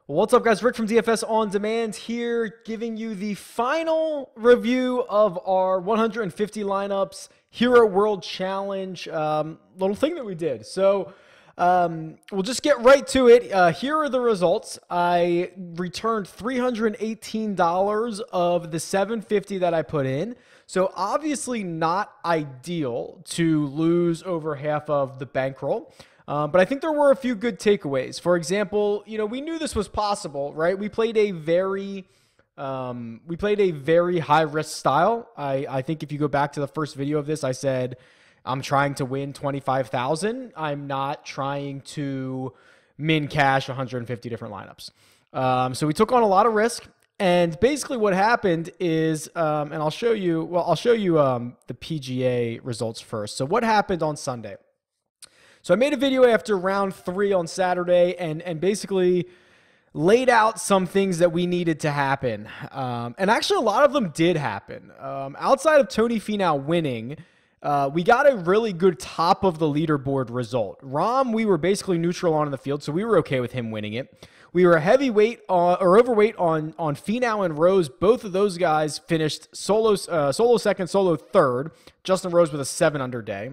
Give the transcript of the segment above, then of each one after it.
What's up, guys? Rick from DFS On Demand here, giving you the final review of our 150 lineups Hero World Challenge little thing that we did. So we'll just get right to it. Here are the results. I returned $318 of the $750 that I put in. So obviously not ideal to lose over half of the bankroll. But I think there were a few good takeaways. For example, we knew this was possible, right? We played a very high risk style. I think if you go back to the first video of this, I said I'm trying to win 25,000. I'm not trying to min cash 150 different lineups. So we took on a lot of risk. And basically what happened is, and I'll show you the PGA results first. So what happened on Sunday? So I made a video after round 3 on Saturday and basically laid out some things that we needed to happen. And actually a lot of them did happen. Outside of Tony Finau winning, we got a really good top of the leaderboard result. Rahm, we were basically neutral on the field, so we were okay with him winning it. We were heavyweight or overweight on Finau and Rose. Both of those guys finished solo second, solo third. Justin Rose with a 7 under day.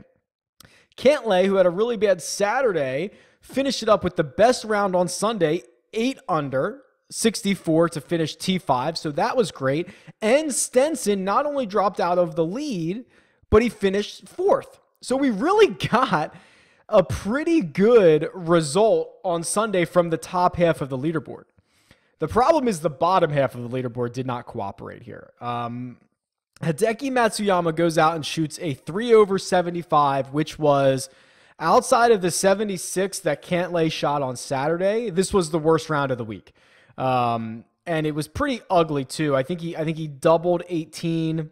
Cantlay, who had a really bad Saturday, finished it up with the best round on Sunday, 8 under, 64 to finish T5, so that was great. And Stenson not only dropped out of the lead, but he finished 4th. So we really got a pretty good result on Sunday from the top half of the leaderboard. The problem is the bottom half of the leaderboard did not cooperate here. Hideki Matsuyama goes out and shoots a 3 over 75, which was outside of the 76 that Cantlay shot on Saturday. This was the worst round of the week. And it was pretty ugly too. I think he doubled 18,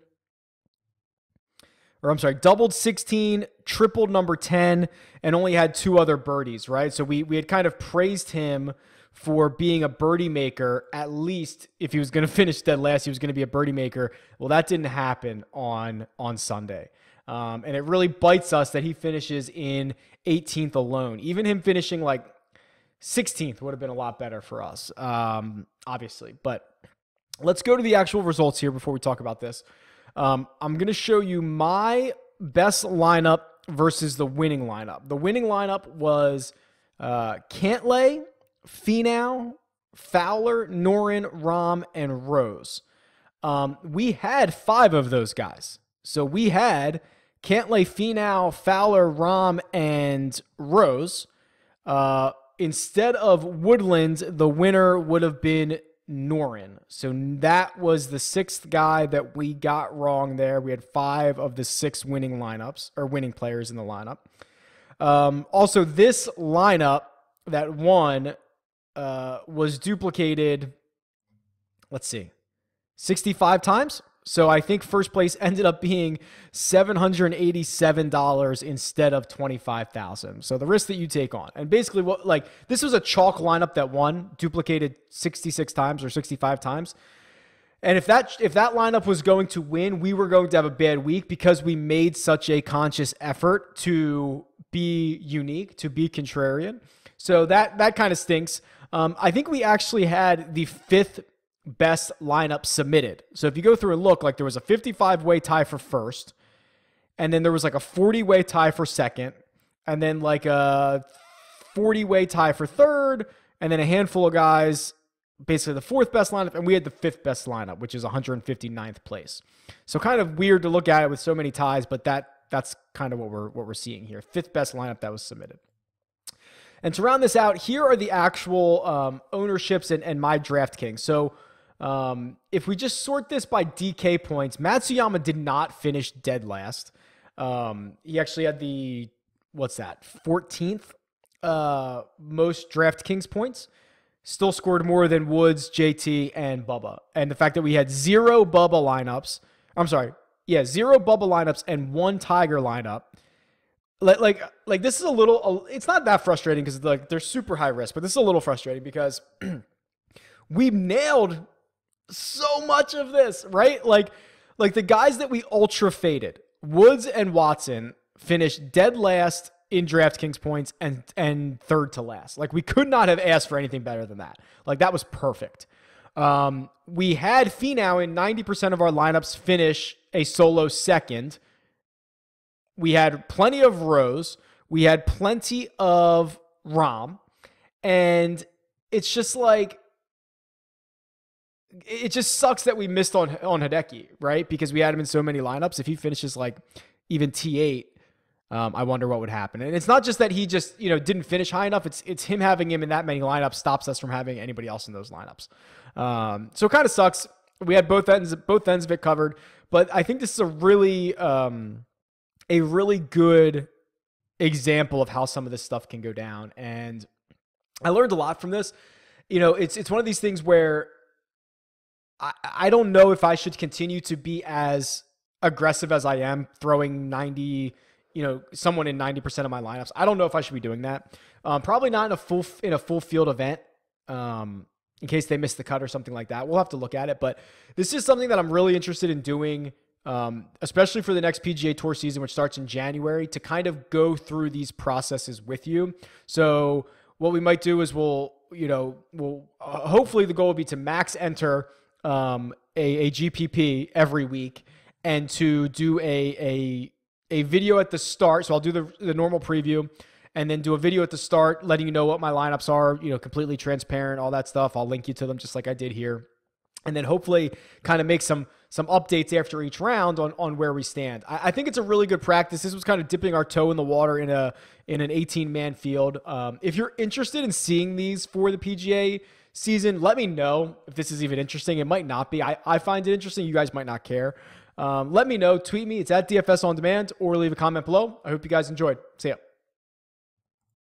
or I'm sorry, doubled 16, tripled number 10, and only had 2 other birdies, right? So we had kind of praised him for being a birdie maker. At least if he was going to finish dead last, he was going to be a birdie maker. Well, that didn't happen on Sunday. And it really bites us that he finishes in 18th alone. Even him finishing like 16th would have been a lot better for us, obviously. But let's go to the actual results here before we talk about this. I'm going to show you my best lineup versus the winning lineup. The winning lineup was Cantlay, Finau, Fowler, Noren, Rahm, and Rose. We had 5 of those guys. So we had Cantlay, Finau, Fowler, Rahm, and Rose. Instead of Woodland, the winner would have been Noren. So that was the 6th guy that we got wrong there. We had 5 of the 6 winning lineups, or winning players in the lineup. Also, this lineup that won was duplicated, let's see, 65 times. So I think first place ended up being $787 instead of $25,000. So the risk that you take on. And basically this was a chalk lineup that won, duplicated 66 times or 65 times. And if that lineup was going to win, we were going to have a bad week because we made such a conscious effort to be unique, to be contrarian. So that kind of stinks. I think we actually had the 5th best lineup submitted. So if you go through and look, like there was a 55-way tie for first, and then there was like a 40-way tie for second, and then like a 40-way tie for third, and then a handful of guys, basically the 4th best lineup, and we had the 5th best lineup, which is 159th place. So kind of weird to look at it with so many ties, but that's kind of what we're seeing here. 5th best lineup that was submitted. And to round this out, here are the actual ownerships and my DraftKings. So if we just sort this by DK points, Matsuyama did not finish dead last. He actually had the, 14th most DraftKings points. Still scored more than Woods, JT, and Bubba. And the fact that we had 0 Bubba lineups, 0 Bubba lineups and 1 Tiger lineup. Like this is a little, it's not that frustrating because like they're super high risk, but this is a little frustrating because we nailed so much of this, right? Like the guys that we ultra faded, Woods and Watson, finished dead last in DraftKings points and third to last. Like, we could not have asked for anything better than that. Like, that was perfect. We had Finau in 90% of our lineups finish a solo second. We had plenty of Rose. We had plenty of Rahm. And it's just like, it just sucks that we missed on Hideki, right? Because we had him in so many lineups. If he finishes like even T8, I wonder what would happen. And it's not just that he just, didn't finish high enough. It's him having him in that many lineups stops us from having anybody else in those lineups. So it kind of sucks. We had both ends of it covered, but I think this is a really good example of how some of this stuff can go down. And I learned a lot from this. It's one of these things where I don't know if I should continue to be as aggressive as I am, throwing 90, someone in 90% of my lineups. I don't know if I should be doing that. Probably not in a full field event, in case they miss the cut or something like that. We'll have to look at it, but this is something that I'm really interested in doing, especially for the next PGA Tour season, which starts in January, to kind of go through these processes with you. So what we might do is we'll hopefully the goal will be to max enter a GPP every week, and to do a video at the start. So I'll do the normal preview, and then do a video at the start letting you know what my lineups are, completely transparent, all that stuff. I'll link you to them just like I did here. And then hopefully kind of make some updates after each round on where we stand. I think it's a really good practice. This was kind of dipping our toe in the water in an 18-man field. If you're interested in seeing these for the PGA season, let me know if this is even interesting. It might not be. I find it interesting. You guys might not care. Let me know. Tweet me. It's at DFS On Demand, or leave a comment below. I hope you guys enjoyed. See ya.